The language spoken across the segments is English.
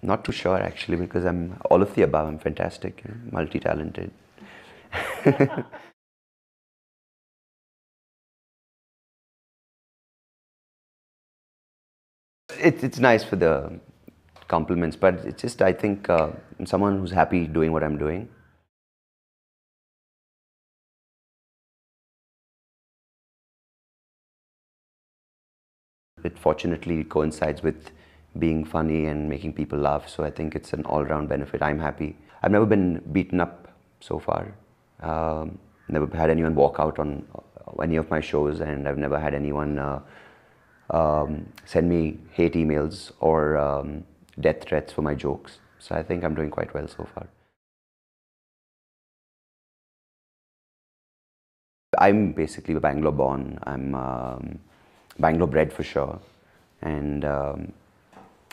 Not too sure actually, because I'm all of the above. I'm fantastic, multi-talented. It's nice for the compliments, but it's just I think I'm someone who's happy doing what I'm doing. It fortunately coincides with being funny and making people laugh, so I think it's an all-round benefit. I'm happy. I've never been beaten up so far. Never had anyone walk out on any of my shows, and I've never had anyone send me hate emails or death threats for my jokes. So I think I'm doing quite well so far. I'm basically Bangalore born. I'm Bangalore bred for sure. And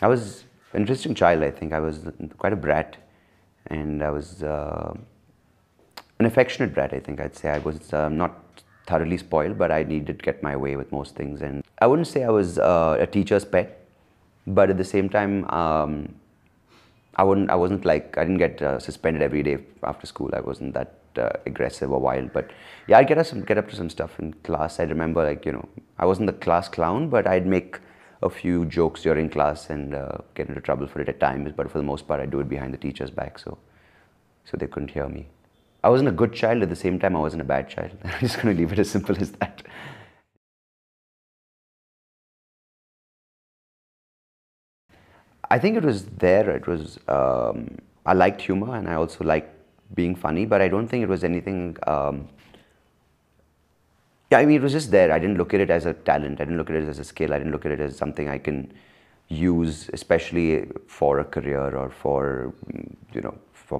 I was an interesting child, I think. I was quite a brat. And I was an affectionate brat, I think I'd say. I was not thoroughly spoiled, but I needed to get my way with most things. And I wouldn't say I was a teacher's pet, but at the same time, I wasn't like, I didn't get suspended every day after school. I wasn't that aggressive or wild, but yeah, I'd get up to some stuff in class. I remember, like, I wasn't the class clown, but I'd make a few jokes during class and get into trouble for it at times. But for the most part, I'd do it behind the teacher's back, so they couldn't hear me. I wasn't a good child. At the same time, I wasn't a bad child. I'm just going to leave it as simple as that. I think it was there. It was, I liked humor and I also liked being funny, but I don't think it was anything, yeah, I mean, it was just there. I didn't look at it as a talent. I didn't look at it as a skill. I didn't look at it as something I can use, especially for a career or for, for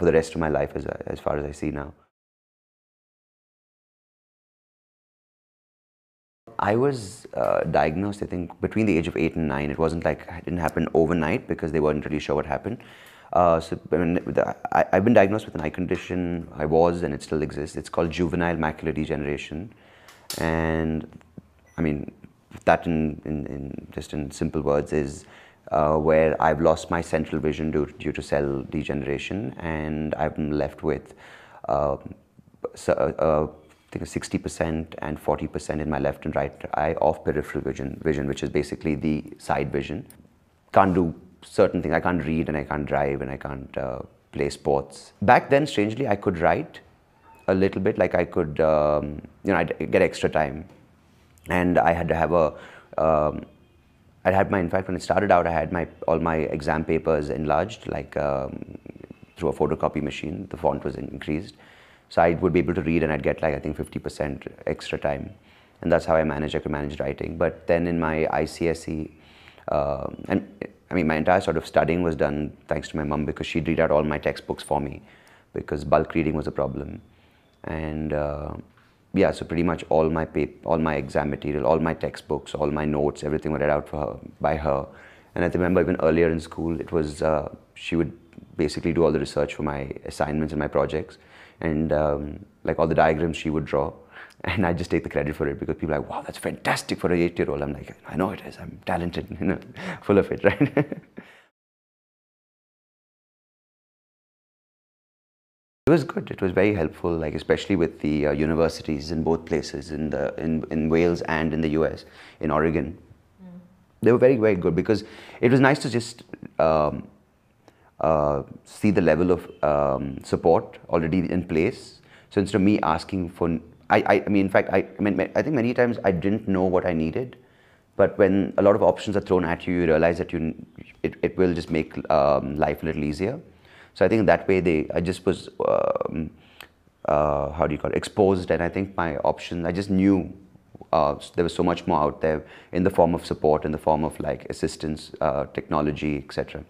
the rest of my life as far as I see now. I was diagnosed, I think, between the age of 8 and 9. It wasn't like it didn't happen overnight because they weren't really sure what happened. So I mean, I've been diagnosed with an eye condition. I was, and it still exists. It's called juvenile macular degeneration, and I mean, that in just in simple words is where I've lost my central vision due to cell degeneration, and I'm left with I think 60% and 40% in my left and right eye of peripheral vision, which is basically the side vision. Can't do certain things. I can't read and I can't drive and I can't play sports. Back then, strangely, I could write a little bit. Like I could, I'd get extra time, and I had to have in fact, when it started out, I had all my exam papers enlarged, like through a photocopy machine. The font was increased. So I would be able to read, and I'd get, like, I think 50% extra time. And that's how I could manage writing. But then in my ICSE, and I mean, my entire sort of studying was done thanks to my mum, because she'd read out all my textbooks for me, because bulk reading was a problem. And yeah, so pretty much all my exam material, all my textbooks, all my notes, everything was read out by her. And I remember even earlier in school, it was, she would basically do all the research for my assignments and my projects. And like all the diagrams she would draw, and I just take the credit for it, because people are like, wow, that's fantastic for an 8-year-old. I'm like, I know it is. I'm talented, full of it, right? It was good. It was very helpful, like especially with the universities in both places, in Wales and in the US, in Oregon. They were very, very good, because it was nice to just see the level of support already in place. So instead of me asking for, I mean, in fact, I think many times I didn't know what I needed, but when a lot of options are thrown at you, you realize that it will just make life a little easier. So I think that way I just was, how do you call it, exposed, and I think my options, I just knew there was so much more out there in the form of support, in the form of like assistance, technology, etc.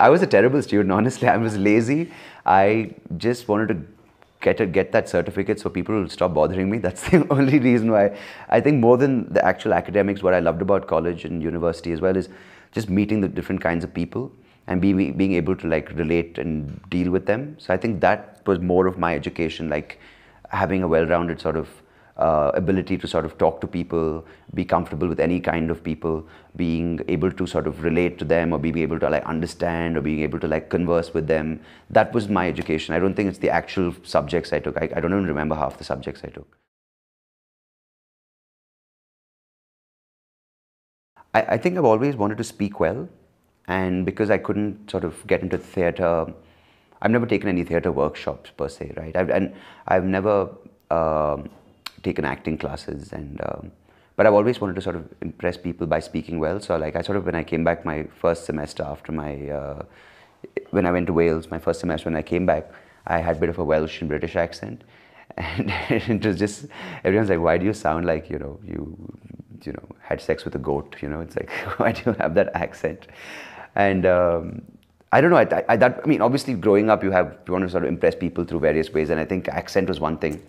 I was a terrible student, honestly. I was lazy. I just wanted to get that certificate so people will stop bothering me. That's the only reason why. I think more than the actual academics, what I loved about college and university as well is just meeting the different kinds of people and being able to like relate and deal with them. So I think that was more of my education, like having a well-rounded sort of ability to sort of talk to people, be comfortable with any kind of people, being able to sort of relate to them, or being able to like understand, or being able to like converse with them. That was my education. I don't think it's the actual subjects I took. I don't even remember half the subjects I took. I think I've always wanted to speak well, and because I couldn't sort of get into theatre, I've never taken any theatre workshops per se, right? And I've never taken acting classes, and but I've always wanted to sort of impress people by speaking well. So like I sort of, when I came back my first semester after my when I went to Wales, my first semester when I came back, I had a bit of a Welsh and British accent, and it was just, everyone's like, why do you sound like, you know, had sex with a goat, you know? It's like, why do you have that accent? And I don't know, I mean, obviously growing up, you want to sort of impress people through various ways, and I think accent was one thing.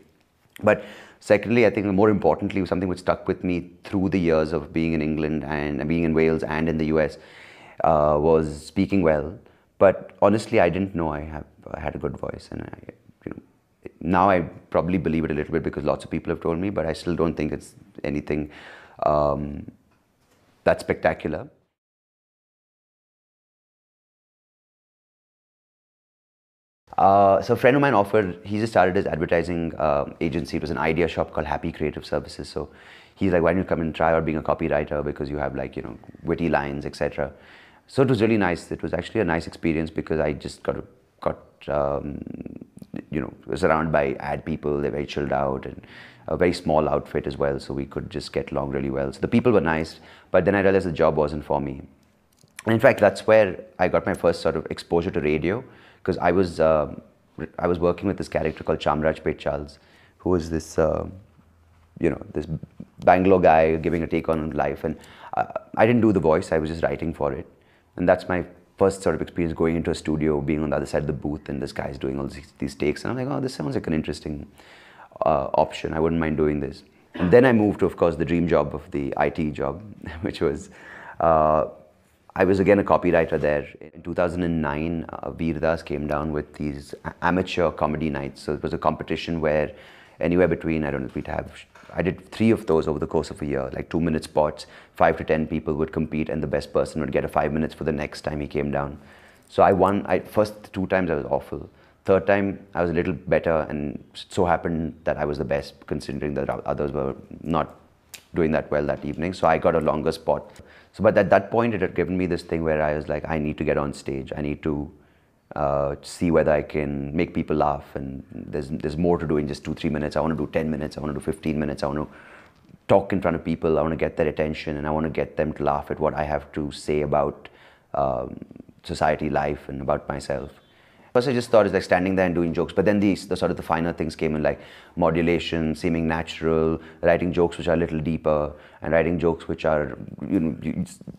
But secondly, I think more importantly, something which stuck with me through the years of being in England and being in Wales and in the US was speaking well. But honestly, I didn't know I had a good voice, and you know, now I probably believe it a little bit because lots of people have told me, but I still don't think it's anything that spectacular. So a friend of mine offered, he just started his advertising agency. It was an idea shop called Happy Creative Services. So he's like, why don't you come and try out being a copywriter, because you have like, you know, witty lines, etc. So it was really nice. It was actually a nice experience because I just got you know, was surrounded by ad people. They're very chilled out, and a very small outfit as well. So we could just get along really well. So the people were nice, but then I realized the job wasn't for me. And in fact, that's where I got my first sort of exposure to radio, because I was working with this character called Chamraj Charles, who was this you know, this Bangalore guy giving a take on life, and I didn't do the voice. I was just writing for it, and that's my first sort of experience going into a studio, being on the other side of the booth, and this guy's doing all these takes, and I'm like, oh, this sounds like an interesting option. I wouldn't mind doing this. And then I moved to, of course, the dream job of the IT job, which was. I was again a copywriter there. In 2009, Veer came down with these amateur comedy nights. So it was a competition where anywhere between, I don't know, I did 3 of those over the course of a year, like 2-minute spots. 5 to 10 people would compete, and the best person would get a 5 minutes for the next time he came down. So I won. First 2 times I was awful. Third time I was a little better, and so happened that I was the best, considering that others were not doing that well that evening. So I got a longer spot. So, but at that point, it had given me this thing where I was like, I need to get on stage. I need to see whether I can make people laugh. And there's more to do in just 2-3 minutes. I want to do 10 minutes. I want to do 15 minutes. I want to talk in front of people. I want to get their attention, and I want to get them to laugh at what I have to say about society, life, and about myself. First, I just thought it's like standing there and doing jokes, but then the sort of the finer things came in, like modulation, seeming natural, writing jokes which are a little deeper, and writing jokes which are, you know,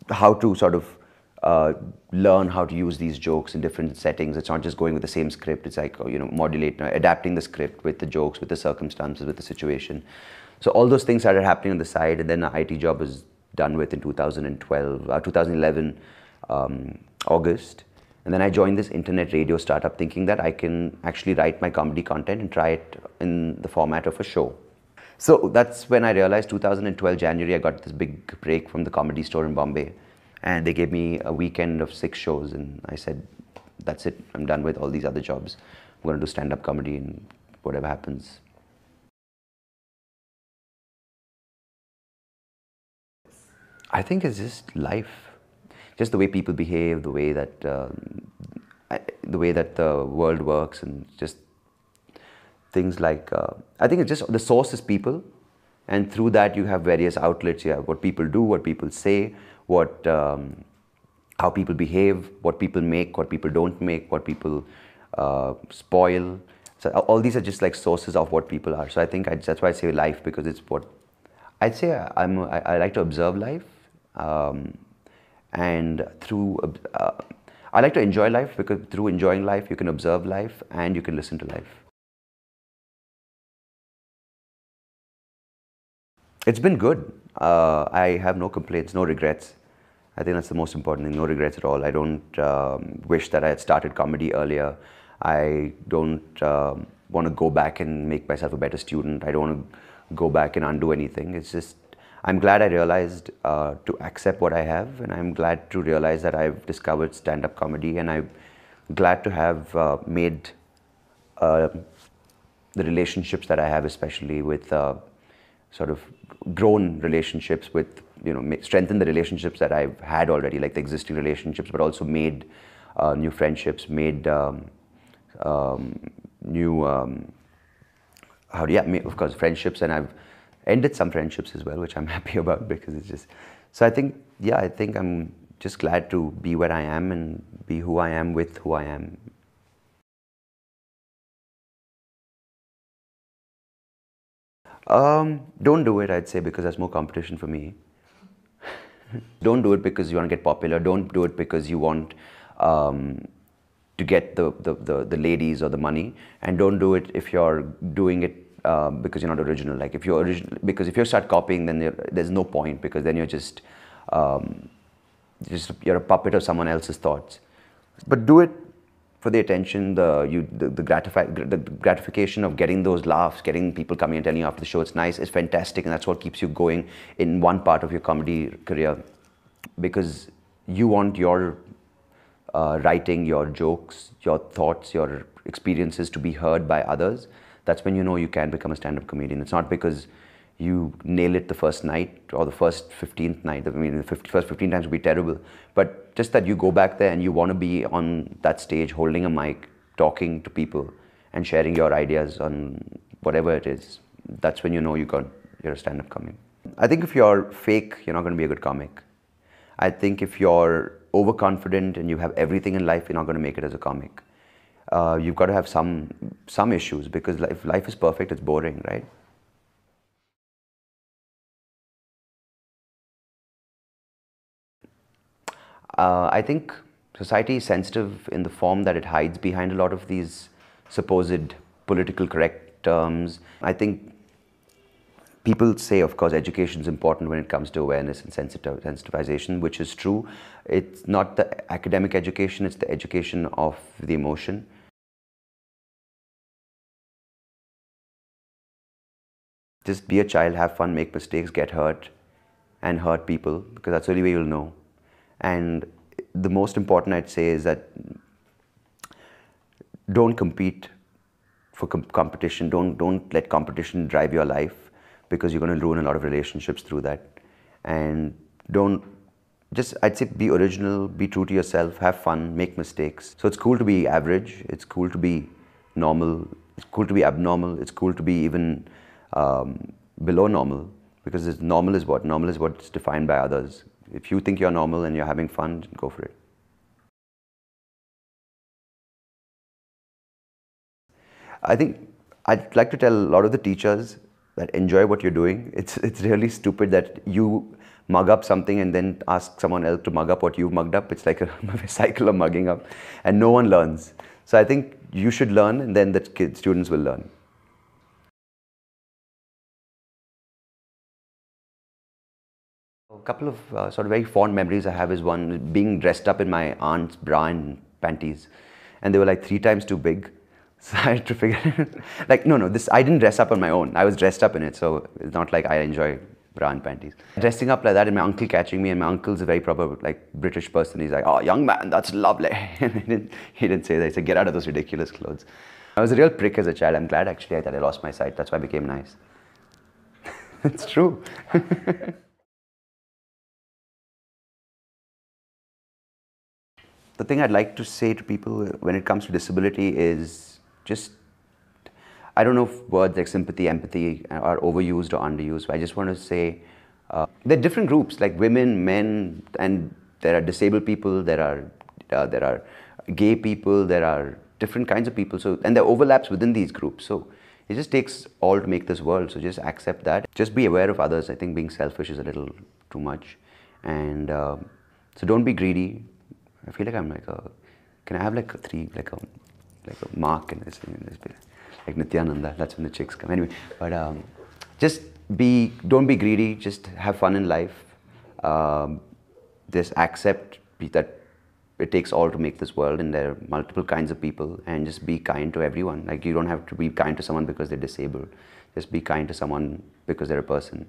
how to sort of learn how to use these jokes in different settings. It's not just going with the same script. It's like, you know, adapting the script with the jokes, with the circumstances, with the situation. So all those things started happening on the side, and then the IT job was done with in 2011, August. And then I joined this internet radio startup thinking that I can actually write my comedy content and try it in the format of a show. So that's when I realized 2012 January, I got this big break from the Comedy Store in Bombay. And they gave me a weekend of 6 shows, and I said, that's it, I'm done with all these other jobs. I'm going to do stand-up comedy, and whatever happens. I think it's just life. Just the way people behave, the way that the world works, and just things like, I think it's just, the source is people, and through that you have various outlets. You have what people do, what people say, how people behave, what people make, what people don't make, what people spoil. So all these are just like sources of what people are. So I think that's why I say life, because it's what I'd say. I like to observe life. And I like to enjoy life, because through enjoying life, you can observe life and you can listen to life. It's been good. I have no complaints, no regrets. I think that's the most important thing, no regrets at all. I don't wish that I had started comedy earlier. I don't want to go back and make myself a better student. I don't want to go back and undo anything. It's just, I'm glad I realized to accept what I have, and I'm glad to realize that I've discovered stand-up comedy, and I'm glad to have made uh, the relationships that I have, especially with sort of grown relationships with, strengthen the relationships that I've had already, like the existing relationships, but also made new friendships, made new, of course, friendships, and I've ended some friendships as well, which I'm happy about, because it's just, so I think, yeah, I think I'm just glad to be where I am and be who I am with who I am. Don't do it, I'd say, because there's more competition for me. Don't do it because you want to get popular. Don't do it because you want to get the ladies or the money. And don't do it if you're doing it because you're not original. Like if you're original, because if you start copying, then there's no point, because then you're you're a puppet of someone else's thoughts. But do it for the attention, the gratification of getting those laughs, getting people coming and telling you after the show it's nice, it's fantastic, and that's what keeps you going in one part of your comedy career, because you want your writing, your jokes, your thoughts, your experiences to be heard by others. That's when you know you can become a stand-up comedian. It's not because you nail it the first night or the first 15th night. I mean, the first 15 times would be terrible. But just that you go back there and you want to be on that stage holding a mic, talking to people and sharing your ideas on whatever it is. That's when you know you're a stand-up comic. I think if you're fake, you're not going to be a good comic. I think if you're overconfident and you have everything in life, you're not going to make it as a comic. You've got to have some issues, because if life is perfect, it's boring, right? I think society is sensitive in the form that it hides behind a lot of these supposed political correct terms. I think people say, of course, education is important when it comes to awareness and sensitization, which is true. It's not the academic education, it's the education of the emotion. Just be a child, have fun, make mistakes, get hurt, and hurt people, because that's the only way you'll know. And the most important, I'd say, is that don't compete for competition. Don't let competition drive your life, because you're going to ruin a lot of relationships through that. And I'd say, be original, be true to yourself, have fun, make mistakes. So it's cool to be average, it's cool to be normal, it's cool to be abnormal, it's cool to be even below normal, because normal is what? Normal is what's defined by others. If you think you're normal and you're having fun, go for it. I think I'd like to tell a lot of the teachers that enjoy what you're doing. It's really stupid that you mug up something and then ask someone else to mug up what you've mugged up. It's like a cycle of mugging up, and no one learns. So I think you should learn, and then the students will learn. A couple of sort of very fond memories I have is one being dressed up in my aunt's bra and panties, and they were like 3 times too big. So I had to figure, like, no, I didn't dress up on my own. I was dressed up in it, so it's not like I enjoy bra and panties. Dressing up like that, and my uncle catching me, and my uncle's a very proper, like, British person. He's like, "Oh, young man, that's lovely." And he didn't say that. He said, "Get out of those ridiculous clothes." I was a real prick as a child. I'm glad, actually, that I lost my sight. That's why I became nice. It's true. The thing I'd like to say to people when it comes to disability is just, I don't know if words like sympathy, empathy are overused or underused, but I just want to say there are different groups, like women, men, and there are disabled people, there are gay people, there are different kinds of people, so, and there are overlaps within these groups. So it just takes all to make this world, so just accept that. Just be aware of others. I think being selfish is a little too much. And so don't be greedy. I feel like I'm like can I have like like a mark in this bit? Like Nityananda, that's when the chicks come. Anyway, but don't be greedy, just have fun in life. Just accept that it takes all to make this world, and there are multiple kinds of people, and just be kind to everyone. Like, you don't have to be kind to someone because they're disabled. Just be kind to someone because they're a person.